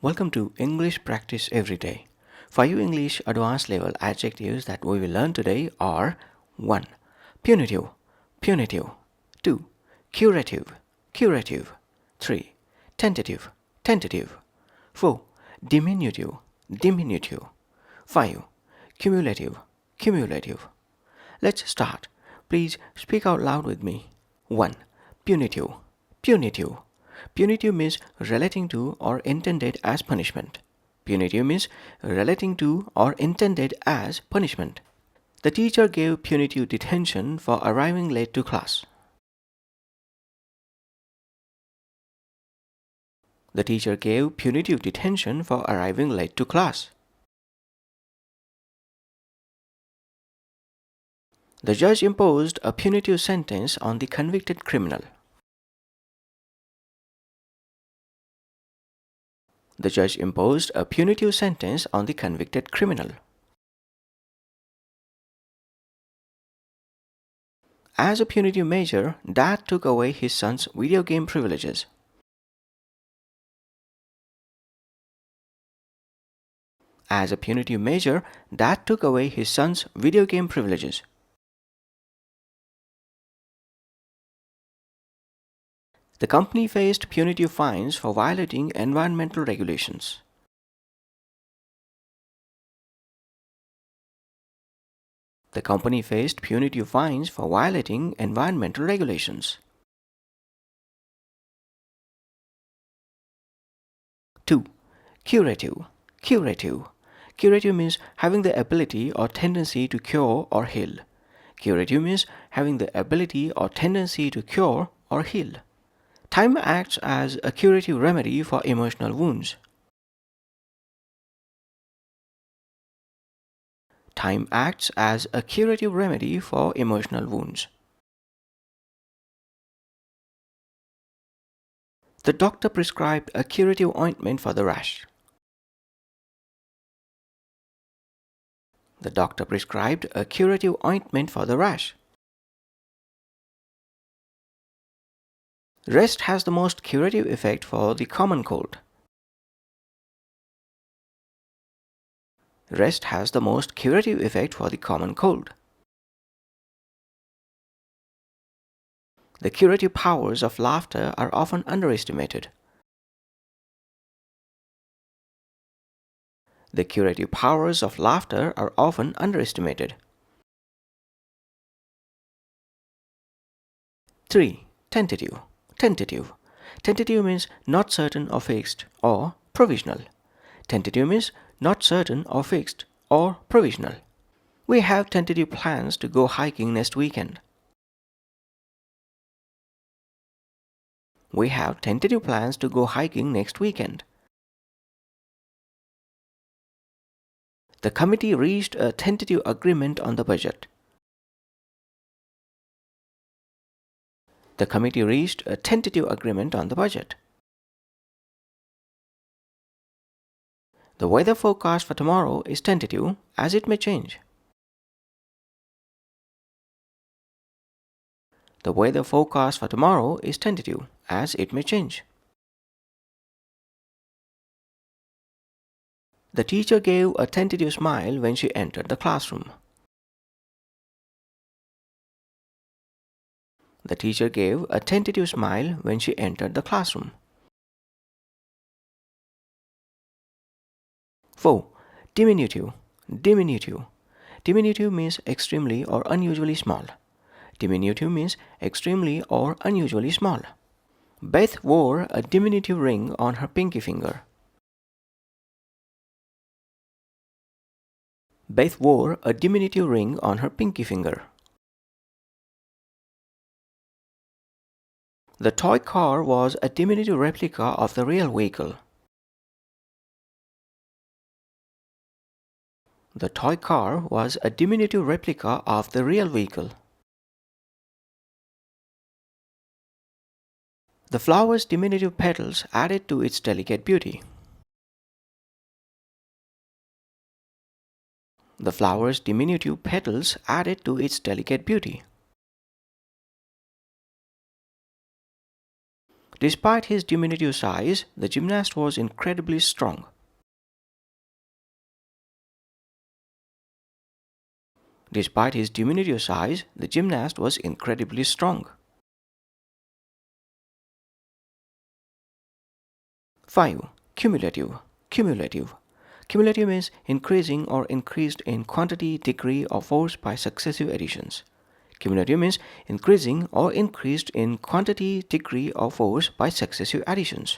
Welcome to English Practice Every Day. 5 English Advanced Level adjectives that we will learn today are 1. Punitive, punitive. 2. Curative, curative. 3. Tentative, tentative. 4. Diminutive, diminutive. 5. Cumulative, cumulative. Let's start. Please speak out loud with me. 1. Punitive, punitive. Punitive means relating to or intended as punishment. Punitive means relating to or intended as punishment. The teacher gave punitive detention for arriving late to class. The teacher gave punitive detention for arriving late to class. The judge imposed a punitive sentence on the convicted criminal. The judge imposed a punitive sentence on the convicted criminal. As a punitive measure, Dad took away his son's video game privileges. As a punitive measure, Dad took away his son's video game privileges. The company faced punitive fines for violating environmental regulations. The company faced punitive fines for violating environmental regulations. 2. Curative, curative. Curative means having the ability or tendency to cure or heal. Curative means having the ability or tendency to cure or heal. Time acts as a curative remedy for emotional wounds. Time acts as a curative remedy for emotional wounds. The doctor prescribed a curative ointment for the rash. The doctor prescribed a curative ointment for the rash. Rest has the most curative effect for the common cold. Rest has the most curative effect for the common cold. The curative powers of laughter are often underestimated. The curative powers of laughter are often underestimated. 3. Tentative, tentative. Tentative means not certain or fixed or provisional. Tentative means not certain or fixed or provisional. We have tentative plans to go hiking next weekend. We have tentative plans to go hiking next weekend. The committee reached a tentative agreement on the budget. The committee reached a tentative agreement on the budget. The weather forecast for tomorrow is tentative as it may change. The weather forecast for tomorrow is tentative as it may change. The teacher gave a tentative smile when she entered the classroom. The teacher gave a tentative smile when she entered the classroom. 4. Diminutive, diminutive. Diminutive means extremely or unusually small. Diminutive means extremely or unusually small. Beth wore a diminutive ring on her pinky finger. Beth wore a diminutive ring on her pinky finger. The toy car was a diminutive replica of the real vehicle. The toy car was a diminutive replica of the real vehicle. The flower's diminutive petals added to its delicate beauty. The flower's diminutive petals added to its delicate beauty. Despite his diminutive size, the gymnast was incredibly strong. Despite his diminutive size, the gymnast was incredibly strong. 5. Cumulative. Cumulative. Cumulative means increasing or increased in quantity, degree, or force by successive additions. Cumulative means increasing or increased in quantity, degree, or force by successive additions.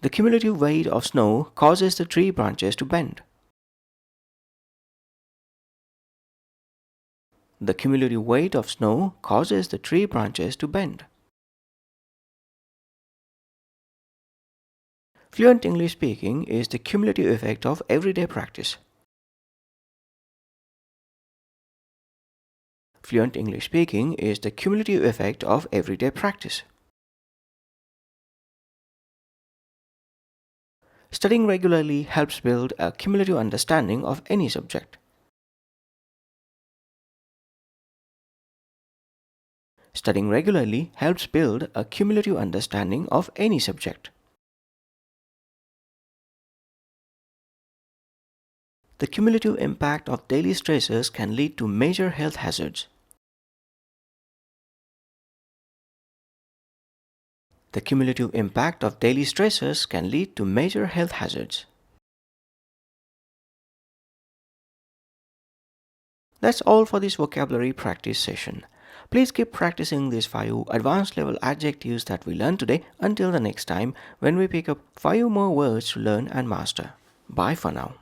The cumulative weight of snow causes the tree branches to bend. The cumulative weight of snow causes the tree branches to bend. Fluent English speaking is the cumulative effect of everyday practice. Fluent English speaking is the cumulative effect of everyday practice. Studying regularly helps build a cumulative understanding of any subject. Studying regularly helps build a cumulative understanding of any subject. The cumulative impact of daily stresses can lead to major health hazards. The cumulative impact of daily stresses can lead to major health hazards. That's all for this vocabulary practice session. Please keep practicing these 5 advanced level adjectives that we learned today until the next time when we pick up 5 more words to learn and master. Bye for now.